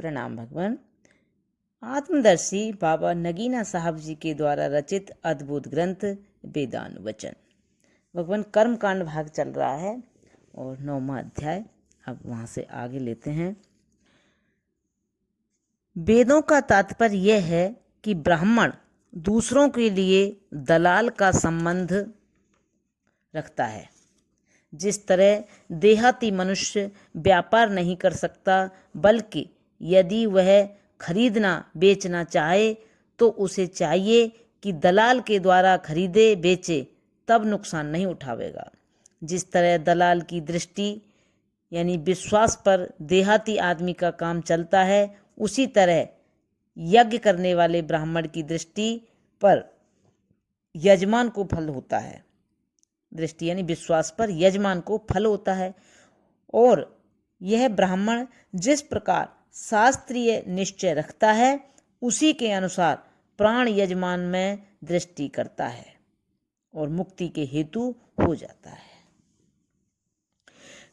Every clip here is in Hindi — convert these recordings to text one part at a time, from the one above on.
प्रणाम भगवान। आत्मदर्शी बाबा नगीना साहब जी के द्वारा रचित अद्भुत ग्रंथ वेदानुवचन। भगवान कर्म कांड भाग चल रहा है और 9वां अध्याय अब वहाँ से आगे लेते हैं। वेदों का तात्पर्य यह है कि ब्राह्मण दूसरों के लिए दलाल का संबंध रखता है। जिस तरह देहाती मनुष्य व्यापार नहीं कर सकता, बल्कि यदि वह खरीदना बेचना चाहे तो उसे चाहिए कि दलाल के द्वारा खरीदे बेचे, तब नुकसान नहीं उठावेगा। जिस तरह दलाल की दृष्टि यानी विश्वास पर देहाती आदमी का काम चलता है, उसी तरह यज्ञ करने वाले ब्राह्मण की दृष्टि पर यजमान को फल होता है। दृष्टि यानी विश्वास पर यजमान को फल होता है। और यह ब्राह्मण जिस प्रकार शास्त्रीय निश्चय रखता है, उसी के अनुसार प्राण यजमान में दृष्टि करता है और मुक्ति के हेतु हो जाता है।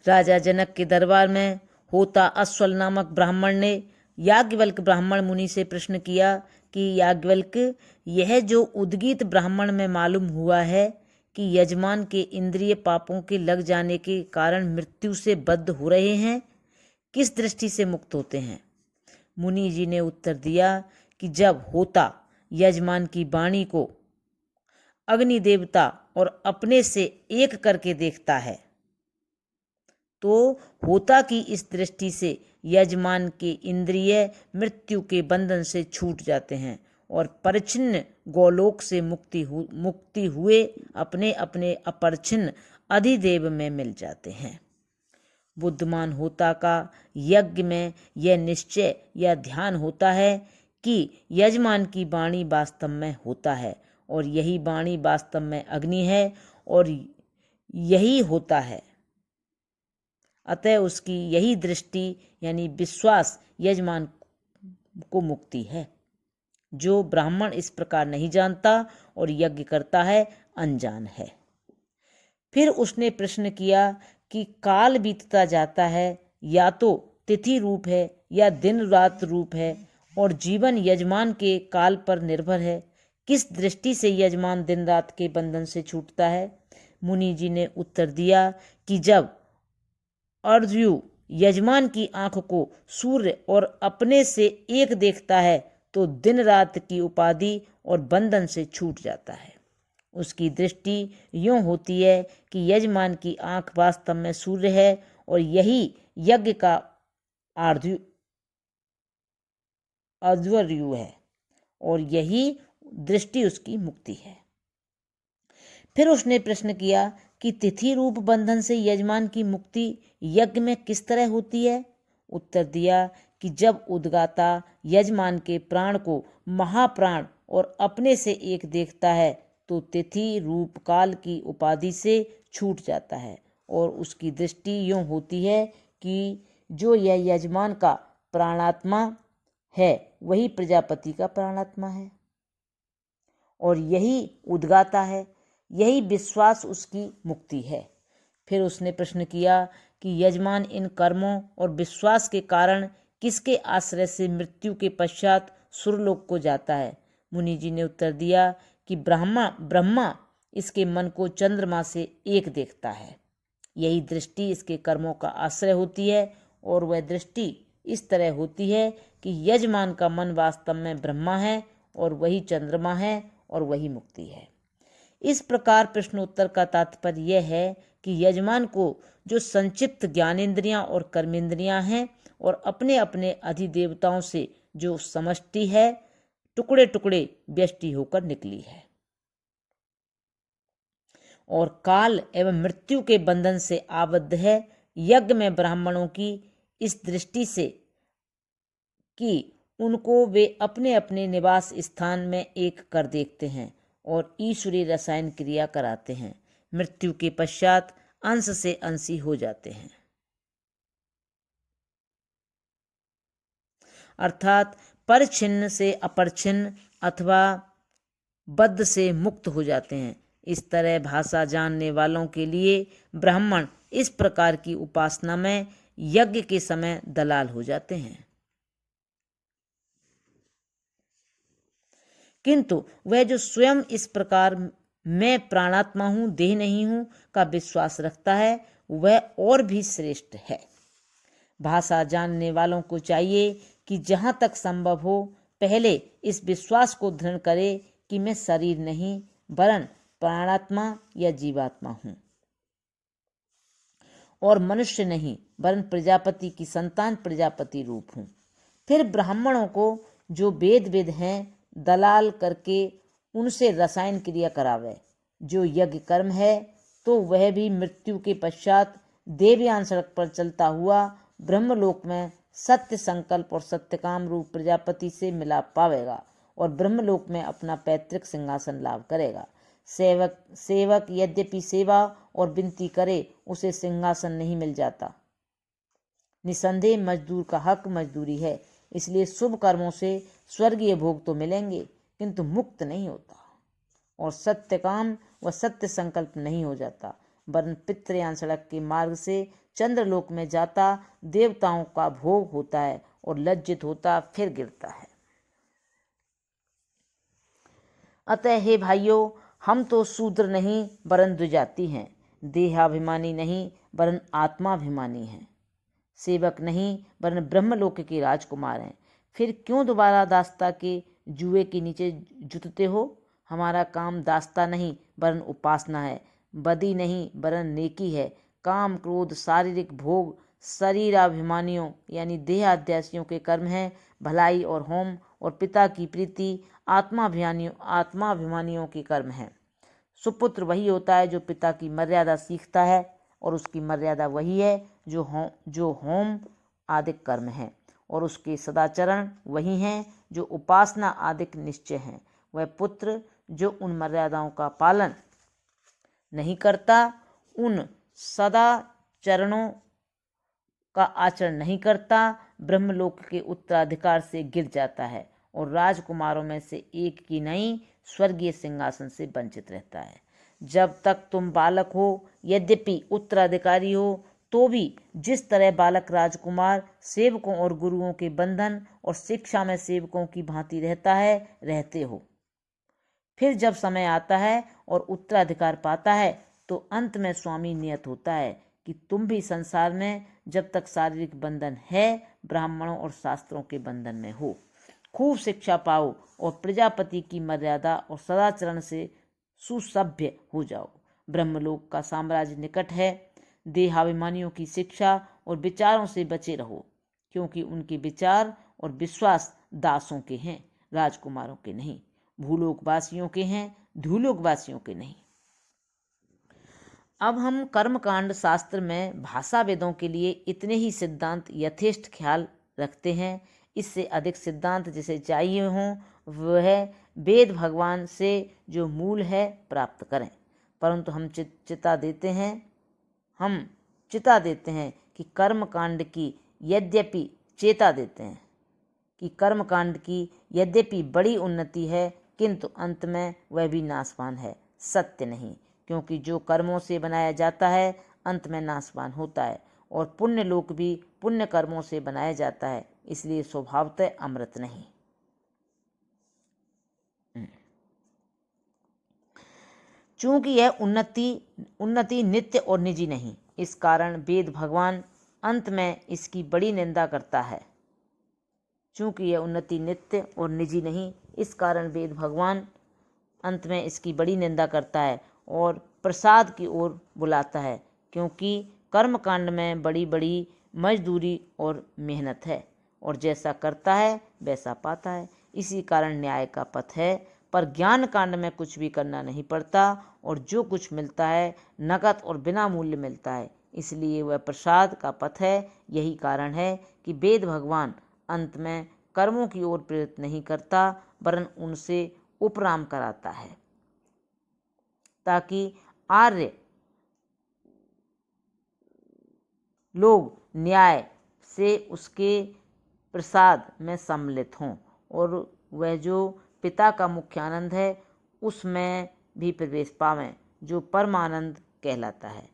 राजा जनक के दरबार में होता अश्वल नामक ब्राह्मण ने याज्ञवल्क्य ब्राह्मण मुनि से प्रश्न किया कि याज्ञवल्क्य, यह जो उद्गीत ब्राह्मण में मालूम हुआ है कि यजमान के इंद्रिय पापों के लग जाने के कारण मृत्यु से बद्ध हो रहे हैं, किस दृष्टि से मुक्त होते हैं? मुनि जी ने उत्तर दिया कि जब होता यजमान की वाणी को अग्नि देवता और अपने से एक करके देखता है, तो होता की इस दृष्टि से यजमान के इंद्रिय मृत्यु के बंधन से छूट जाते हैं और परिच्छिन्न गोलोक से मुक्ति हुए अपने अपने अपरिच्छिन्न अधिदेव में मिल जाते हैं। बुद्धिमान होता का यज्ञ में यह निश्चय या ध्यान होता है कि यजमान की वाणी वास्तव में होता है और यही वाणी वास्तव में अग्नि है और यही होता है। अतः उसकी यही दृष्टि यानी विश्वास यजमान को मुक्ति है। जो ब्राह्मण इस प्रकार नहीं जानता और यज्ञ करता है, अनजान है। फिर उसने प्रश्न किया कि काल बीतता जाता है, या तो तिथि रूप है या दिन रात रूप है, और जीवन यजमान के काल पर निर्भर है। किस दृष्टि से यजमान दिन रात के बंधन से छूटता है? मुनि जी ने उत्तर दिया कि जब अर्धयु यजमान की आंख को सूर्य और अपने से एक देखता है, तो दिन रात की उपाधि और बंधन से छूट जाता है। उसकी दृष्टि यूं होती है कि यजमान की आंख वास्तव में सूर्य है और यही यज्ञ का अर्धवर्यु है और यही दृष्टि उसकी मुक्ति है। फिर उसने प्रश्न किया कि तिथि रूप बंधन से यजमान की मुक्ति यज्ञ में किस तरह होती है? उत्तर दिया कि जब उद्गाता यजमान के प्राण को महाप्राण और अपने से एक देखता है, तो तिथि रूप काल की उपाधि से छूट जाता है और उसकी दृष्टि यूं होती है कि जो यह यजमान का प्राणात्मा है, वही प्रजापति का प्राणात्मा है और यही उद्गाता है। यही विश्वास उसकी मुक्ति है। फिर उसने प्रश्न किया कि यजमान इन कर्मों और विश्वास के कारण किसके आश्रय से मृत्यु के पश्चात सुरलोक को जाता है? मुनि जी ने उत्तर दिया कि ब्रह्मा इसके मन को चंद्रमा से एक देखता है। यही दृष्टि इसके कर्मों का आश्रय होती है और वह दृष्टि इस तरह होती है कि यजमान का मन वास्तव में ब्रह्मा है और वही चंद्रमा है और वही मुक्ति है। इस प्रकार प्रश्नोत्तर का तात्पर्य यह है कि यजमान को जो संक्षिप्त ज्ञानेंद्रियां और कर्मेंद्रियां हैं और अपने अपने अधिदेवताओं से जो समष्टि है, टुकड़े टुकड़े व्यष्टि होकर निकली है और काल एवं मृत्यु के बंधन से आबद्ध है। यज्ञ में ब्राह्मणों की इस दृष्टि से कि उनको वे अपने अपने निवास स्थान में एक कर देखते हैं और ईश्वरीय रसायन क्रिया कराते हैं, मृत्यु के पश्चात अंश से अंशी हो जाते हैं, अर्थात परिच्छिन्न से अपरिच्छिन्न अथवा बद्ध से मुक्त हो जाते हैं। इस तरह भाषा जानने वालों के लिए ब्राह्मण इस प्रकार की उपासना में यज्ञ के समय दलाल हो जाते हैं। किंतु वह जो स्वयं इस प्रकार मैं प्राणात्मा हूँ, देह नहीं हूँ का विश्वास रखता है, वह और भी श्रेष्ठ है। भाषा जानने वालों को चाहिए कि जहाँ तक संभव हो पहले इस विश्वास को दृढ़ करे कि मैं शरीर नहीं वरन प्राणात्मा या जीवात्मा हूँ, और मनुष्य नहीं वरन प्रजापति की संतान प्रजापति रूप हूँ। फिर ब्राह्मणों को जो वेद हैं दलाल करके उनसे रसायन क्रिया करावे। जो यज्ञ कर्म है तो वह भी मृत्यु के पश्चात देवयान सड़क पर चलता हुआ ब्रह्मलोक में सत्य संकल्प और सत्यकाम रूप प्रजापति से मिलाप पावेगा और ब्रह्मलोक में अपना पैतृक सिंहासन लाभ करेगा। सेवक यद्यपि सेवा और विनती करे उसे सिंहासन नहीं मिल जाता। निसंदेह मजदूर का हक मजदूरी है, इसलिए शुभ कर्मों से स्वर्गीय भोग तो मिलेंगे किंतु मुक्त नहीं होता, और सत्य काम व सत्य संकल्प नहीं हो जाता, वरन पितृयान सड़क के मार्ग से चंद्रलोक में जाता देवताओं का भोग होता है और लज्जित होता फिर गिरता है। अतः हे भाइयों, हम तो शूद्र नहीं वरन द्विजाति हैं, देहाभिमानी नहीं वरन आत्माभिमानी हैं, सेवक नहीं वरन ब्रह्मलोक के राजकुमार हैं। फिर क्यों दोबारा दास्ता के जुए के नीचे जुटते हो? हमारा काम दास्ता नहीं वरन उपासना है, बदी नहीं वरन नेकी है। काम क्रोध शारीरिक भोग शरीराभिमानियों यानी देहाध्यासियों के कर्म हैं। भलाई और होम और पिता की प्रीति आत्माभिमानियों के कर्म हैं। सुपुत्र वही होता है जो पिता की मर्यादा सीखता है, और उसकी मर्यादा वही है जो होम आदिक कर्म है, और उसके सदाचरण वही हैं जो उपासना आदिक निश्चय हैं। वह पुत्र जो उन मर्यादाओं का पालन नहीं करता, उन सदाचरणों का आचरण नहीं करता, ब्रह्मलोक के उत्तराधिकार से गिर जाता है और राजकुमारों में से एक की नहीं स्वर्गीय सिंहासन से वंचित रहता है। जब तक तुम बालक हो, यद्यपि उत्तराधिकारी हो, तो भी जिस तरह बालक राजकुमार सेवकों और गुरुओं के बंधन और शिक्षा में सेवकों की भांति रहता है, रहते हो। फिर जब समय आता है और उत्तराधिकार पाता है तो अंत में स्वामी नियत होता है कि तुम भी संसार में जब तक शारीरिक बंधन है ब्राह्मणों और शास्त्रों के बंधन में हो। खूब शिक्षा पाओ और प्रजापति की मर्यादा और सदाचरण से सुसभ्य हो जाओ। ब्रह्मलोक का साम्राज्य निकट है। देहाभिमानियों की शिक्षा और विचारों से बचे रहो, क्योंकि उनके विचार और विश्वास दासों के हैं, राजकुमारों के नहीं। भूलोकवासियों के हैं, धूलोकवासियों के नहीं। अब हम कर्मकांड शास्त्र में भाषा वेदों के लिए इतने ही सिद्धांत यथेष्ट ख्याल रखते हैं। इससे अधिक सिद्धांत जिसे चाहिए हों वह वेद भगवान से जो मूल है प्राप्त करें। परंतु हम चिता देते हैं कि कर्मकांड की यद्यपि बड़ी उन्नति है, किंतु अंत में वह भी नाशवान है, सत्य नहीं। क्योंकि जो कर्मों से बनाया जाता है अंत में नाशवान होता है, और पुण्य लोक भी पुण्य कर्मों से बनाया जाता है, इसलिए स्वभावतः अमृत नहीं। चूंकि यह उन्नति नित्य और निजी नहीं, इस कारण वेद भगवान अंत में इसकी बड़ी निंदा करता है। चूंकि यह उन्नति नित्य और निजी नहीं, इस कारण वेद भगवान अंत में इसकी बड़ी निंदा करता है और प्रसाद की ओर बुलाता है, क्योंकि कर्मकांड में बड़ी बड़ी मजदूरी और मेहनत है, और जैसा करता है वैसा पाता है। इसी कारण न्याय का पथ है, पर ज्ञान कांड में कुछ भी करना नहीं पड़ता, और जो कुछ मिलता है नकद और बिना मूल्य मिलता है, इसलिए वह प्रसाद का पथ है। यही कारण है कि वेद भगवान अंत में कर्मों की ओर प्रेरित नहीं करता, वरन उनसे उपराम कराता है, ताकि आर्य लोग न्याय से उसके प्रसाद में सम्मिलित हों, और वह जो पिता का मुख्य आनंद है उसमें भी प्रवेश पावें, जो परमानंद कहलाता है।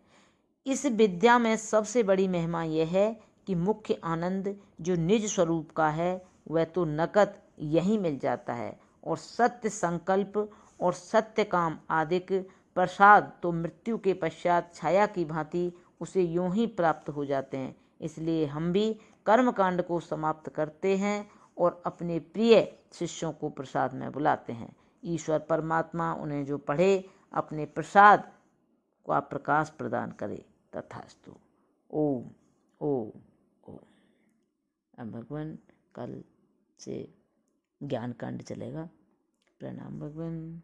इस विद्या में सबसे बड़ी महिमा यह है कि मुख्य आनंद जो निज स्वरूप का है वह तो नकद यहीं मिल जाता है, और सत्य संकल्प और सत्य काम आदिक प्रसाद तो मृत्यु के पश्चात छाया की भांति उसे यूं ही प्राप्त हो जाते हैं। इसलिए हम भी कर्मकांड को समाप्त करते हैं और अपने प्रिय शिष्यों को प्रसाद में बुलाते हैं। ईश्वर परमात्मा उन्हें जो पढ़े अपने प्रसाद का प्रकाश प्रदान करे। तथास्तु। ओम ओम ओम। अब भगवान कल से ज्ञान कांड चलेगा। प्रणाम भगवान।